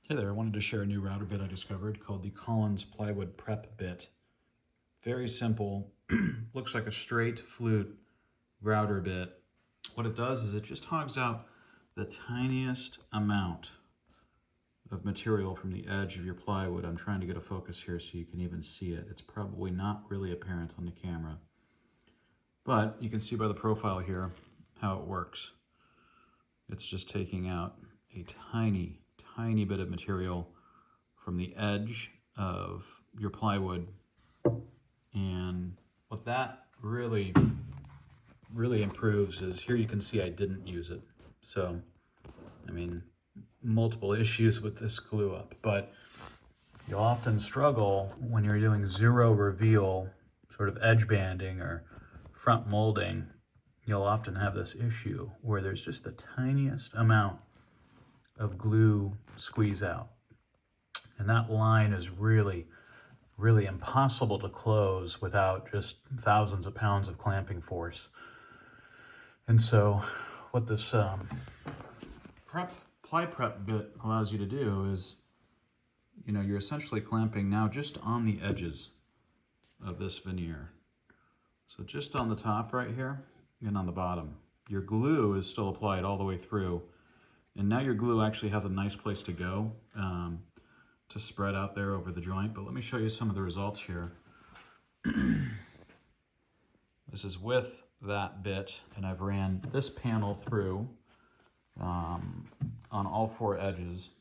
Hey there, I wanted to share a new router bit I discovered called the Collins Plywood Prep Bit. Very simple, looks like a straight flute router bit. What it does is it just hogs out the tiniest amount of material from the edge of your plywood. I'm trying to get a focus here so you can even see it. It's probably not really apparent on the camera, but you can see by the profile here how it works. It's just taking out a tiny bit of material from the edge of your plywood. And what that really improves is, here you can see I didn't use it. So, I mean, multiple issues with this glue up, but you'll often struggle when you're doing zero reveal, sort of edge banding or front molding. You'll often have this issue where there's just the tiniest amount of glue squeeze out. And that line is really impossible to close without just thousands of pounds of clamping force. And so what this ply prep bit allows you to do is, you're essentially clamping now just on the edges of this veneer. So just on the top right here and on the bottom. Your glue is still applied all the way through. And now your glue actually has a nice place to go to spread out there over the joint. But let me show you some of the results here. This is with that bit, and I've ran this panel through on all four edges.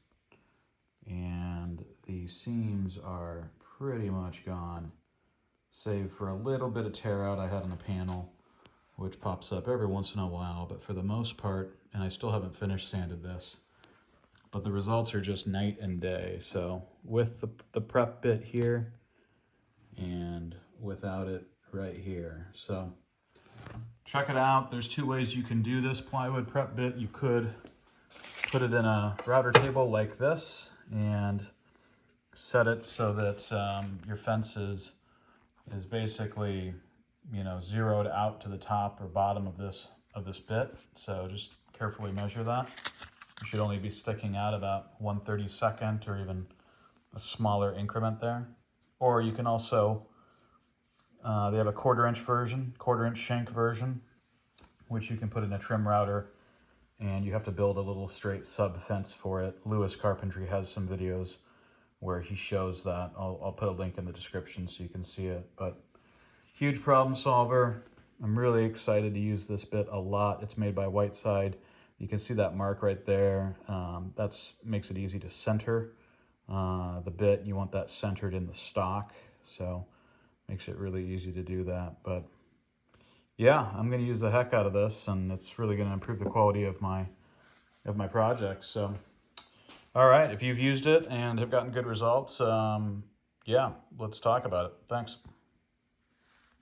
And the seams are pretty much gone, save for a little bit of tear out I had on the panel, which pops up every once in a while, but for the most part, and I still haven't finished sanded this, but the results are just night and day. So with the prep bit here and without it right here. So check it out. There's two ways you can do this plywood prep bit. You could put it in a router table like this and set it so that your fence is basically zeroed out to the top or bottom of this bit. So just carefully measure that. It should only be sticking out about 1/32 or even a smaller increment there. Or you can also, they have a 1/4 version, 1/4 shank version, which you can put in a trim router, and you have to build a little straight sub fence for it. Lewis Carpentry has some videos where he shows that. I'll put a link in the description so you can see it. But huge problem solver. I'm really excited to use this bit a lot. It's made by Whiteside. You can see that mark right there. That makes it easy to center the bit. You want that centered in the stock, so makes it really easy to do that. But yeah, I'm going to use the heck out of this, and it's really going to improve the quality of my project. So, all right, if you've used it and have gotten good results, yeah, let's talk about it. Thanks.